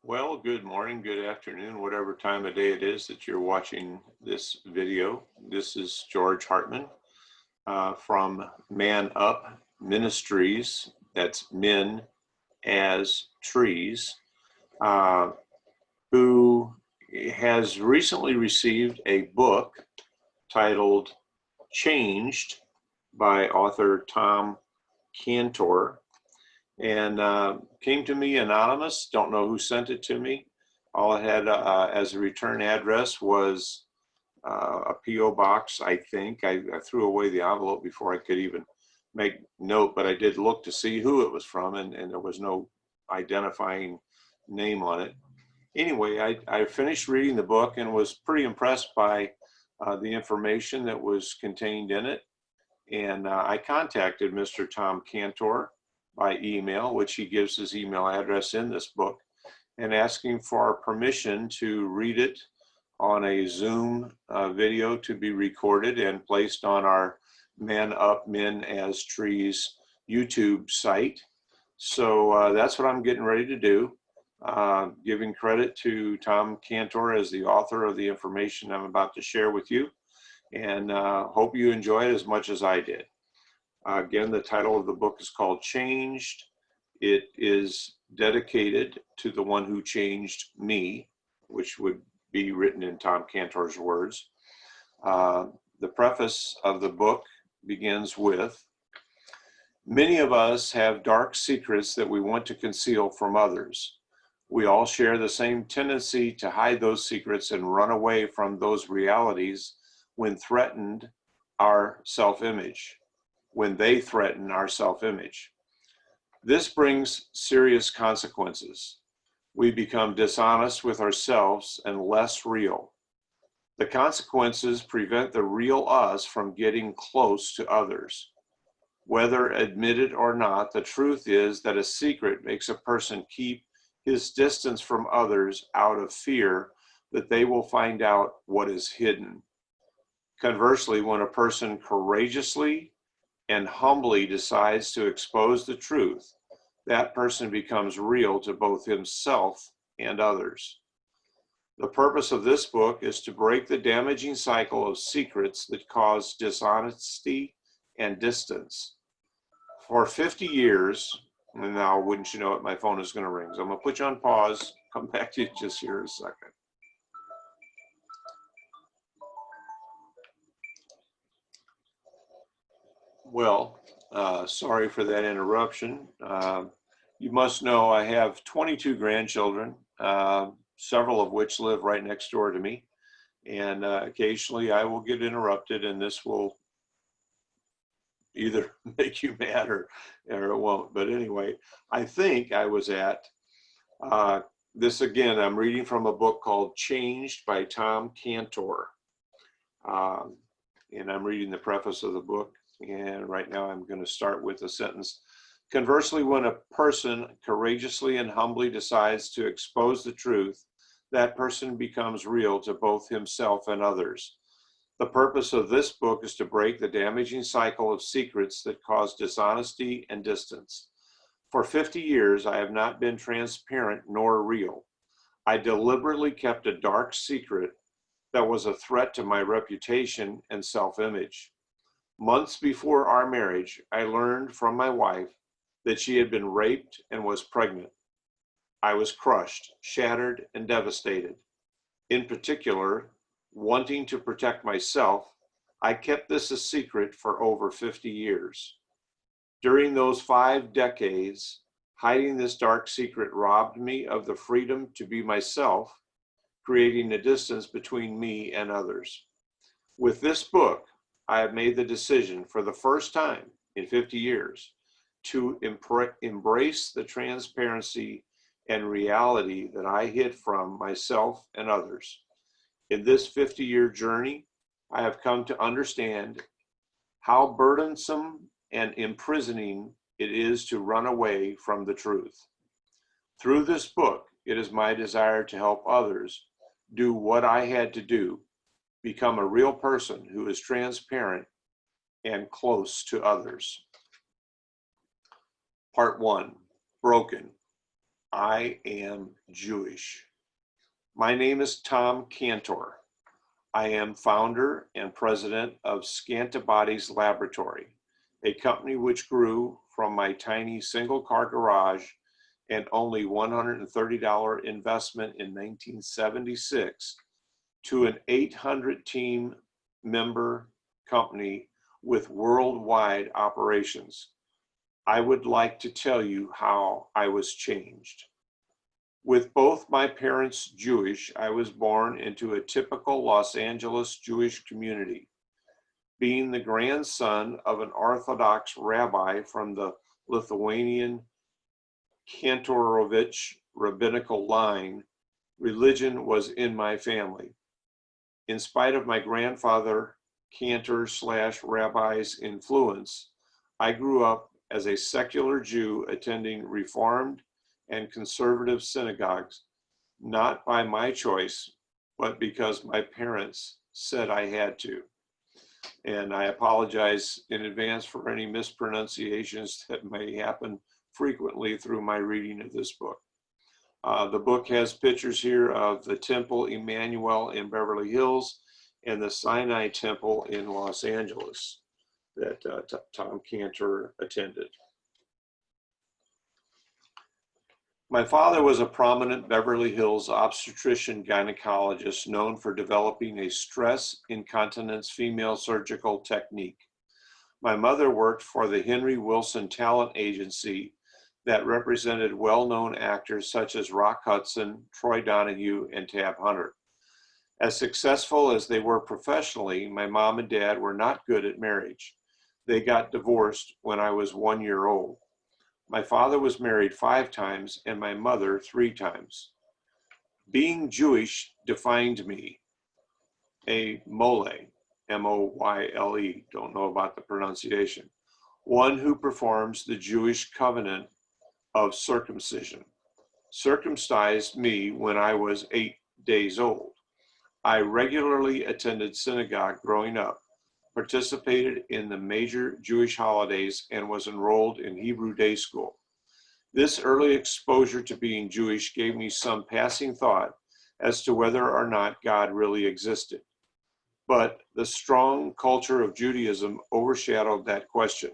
Well, good morning, good afternoon, whatever time of day it is that you're watching this video. This is George Hartman from Man Up Ministries. That's Men as Trees, uh, who has recently received a book titled Changed by author Tom Cantor, and came to me anonymous. Don't know who sent it to me. All it had as a return address was a P.O. box, I think. I threw away the envelope before I could even make note, but I did look to see who it was from, and there was no identifying name on it. Anyway, I finished reading the book and was pretty impressed by the information that was contained in it. And I contacted Mr. Tom Cantor by email, which he gives his email address in this book, and asking for permission to read it on a Zoom video to be recorded and placed on our Man Up Men as Trees YouTube site. So that's what I'm getting ready to do. Giving credit to Tom Cantor as the author of the information I'm about to share with you, and hope you enjoy it as much as I did. Again, the title of the book is called Changed. It is dedicated to the one who changed me, which would be written in Tom Cantor's words. The preface of the book begins with, "Many of us have dark secrets that we want to conceal from others. We all share the same tendency to hide those secrets and run away from those realities when threatened our self-image. When they threaten our self-image. This brings serious consequences. We become dishonest with ourselves and less real. The consequences prevent the real us from getting close to others. Whether admitted or not, the truth is that a secret makes a person keep his distance from others out of fear that they will find out what is hidden. Conversely, when a person courageously and humbly decides to expose the truth, that person becomes real to both himself and others. The purpose of this book is to break the damaging cycle of secrets that cause dishonesty and distance. For 50 years, and now wouldn't you know it, my phone is going to ring. So I'm going to put you on pause, come back to you just here in a second. Well, sorry for that interruption. You must know I have 22 grandchildren, several of which live right next door to me. And occasionally I will get interrupted, and this will either make you mad or it won't. But anyway, I think I was at this again. I'm reading from a book called Changed by Tom Cantor. And I'm reading the preface of the book. And right now I'm going to start with a sentence. Conversely, when a person courageously and humbly decides to expose the truth, that person becomes real to both himself and others. The purpose of this book is to break the damaging cycle of secrets that cause dishonesty and distance. For 50 years, I have not been transparent nor real. I deliberately kept a dark secret that was a threat to my reputation and self-image. Months before our marriage, I learned from my wife that she had been raped and was pregnant. I was crushed, shattered, and devastated. In particular, wanting to protect myself, I kept this a secret for over 50 years. During those 5 decades, hiding this dark secret robbed me of the freedom to be myself, creating a distance between me and others. With this book, I have made the decision for the first time in 50 years to embrace the transparency and reality that I hid from myself and others. In this 50-year journey, I have come to understand how burdensome and imprisoning it is to run away from the truth. Through this book, it is my desire to help others do what I had to do, become a real person who is transparent and close to others. Part 1, Broken. I am Jewish. My name is Tom Cantor. I am founder and president of Scantibodies Laboratory, a company which grew from my tiny single-car garage and only $130 investment in 1976 to an 800 team member company with worldwide operations. I would like to tell you how I was changed. With both my parents Jewish, I was born into a typical Los Angeles Jewish community. Being the grandson of an Orthodox rabbi from the Lithuanian Kantorovich rabbinical line, religion was in my family. In spite of my grandfather Cantor/rabbi's influence, I grew up as a secular Jew attending Reformed and conservative synagogues, not by my choice, but because my parents said I had to. And I apologize in advance for any mispronunciations that may happen frequently through my reading of this book. The book has pictures here of the Temple Emmanuel in Beverly Hills and the Sinai Temple in Los Angeles that Tom Cantor attended. My father was a prominent Beverly Hills obstetrician gynecologist known for developing a stress incontinence female surgical technique. My mother worked for the Henry Wilson Talent Agency that represented well-known actors such as Rock Hudson, Troy Donahue, and Tab Hunter. As successful as they were professionally, my mom and dad were not good at marriage. They got divorced when I was 1 year old. My father was married 5 times and my mother 3 times. Being Jewish defined me. A mole, M-O-Y-L-E, don't know about the pronunciation, one who performs the Jewish covenant of circumcision, circumcised me when I was 8 days old. I regularly attended synagogue growing up, participated in the major Jewish holidays, and was enrolled in Hebrew day school. This early exposure to being Jewish gave me some passing thought as to whether or not God really existed. But the strong culture of Judaism overshadowed that question.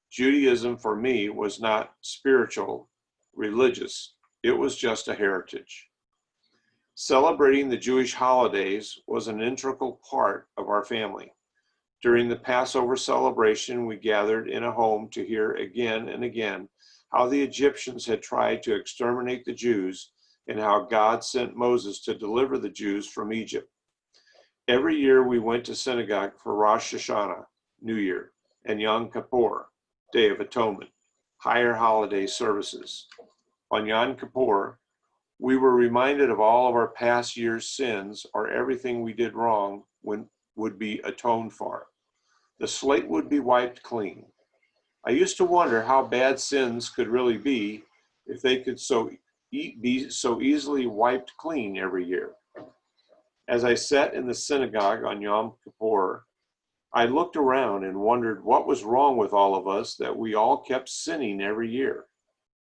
Judaism for me was not spiritual, religious. It was just a heritage. Celebrating the Jewish holidays was an integral part of our family. During the Passover celebration, we gathered in a home to hear again and again how the Egyptians had tried to exterminate the Jews and how God sent Moses to deliver the Jews from Egypt. Every year we went to synagogue for Rosh Hashanah, New Year, and Yom Kippur, Day of Atonement, higher holiday services. On Yom Kippur, we were reminded of all of our past year's sins or everything we did wrong would be atoned for. The slate would be wiped clean. I used to wonder how bad sins could really be if they could be so easily wiped clean every year. As I sat in the synagogue on Yom Kippur, I looked around and wondered what was wrong with all of us that we all kept sinning every year.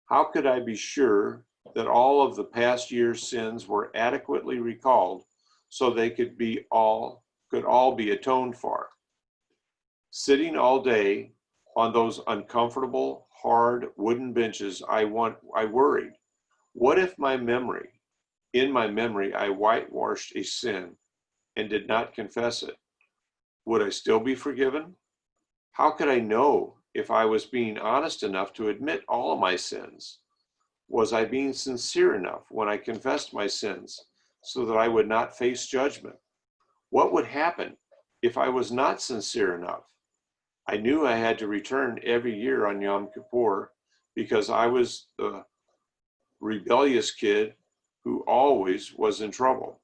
How could I be sure that all of the past year's sins were adequately recalled so they could all be atoned for? Sitting all day on those uncomfortable, hard wooden benches, I worried, what if in my memory, I whitewashed a sin and did not confess it? Would I still be forgiven? How could I know if I was being honest enough to admit all of my sins? Was I being sincere enough when I confessed my sins so that I would not face judgment? What would happen if I was not sincere enough? I knew I had to return every year on Yom Kippur because I was the rebellious kid who always was in trouble.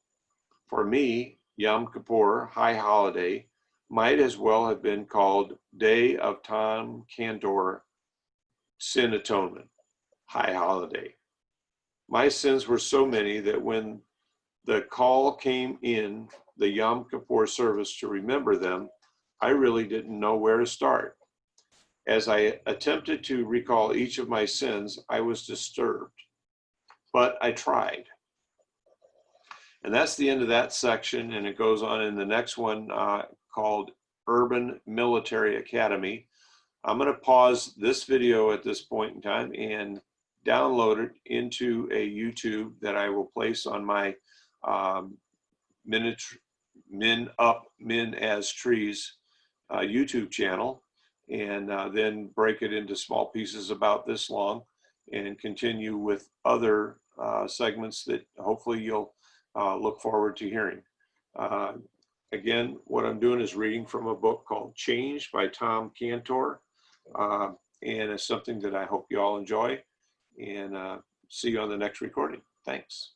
For me, Yom Kippur, high holiday, might as well have been called Day of Tom Cantor, Sin Atonement, high holiday. My sins were so many that when the call came in the Yom Kippur service to remember them, I really didn't know where to start. As I attempted to recall each of my sins, I was disturbed. but I tried. And that's the end of that section, and it goes on in the next one called Urban Military Academy. I'm going to pause this video at this point in time and download it into a YouTube that I will place on my Men Up, Men as Trees YouTube channel, and then break it into small pieces about this long and continue with other segments that hopefully you'll look forward to hearing. Again, what I'm doing is reading from a book called Change by Tom Cantor, and it's something that I hope you all enjoy, and see you on the next recording. Thanks.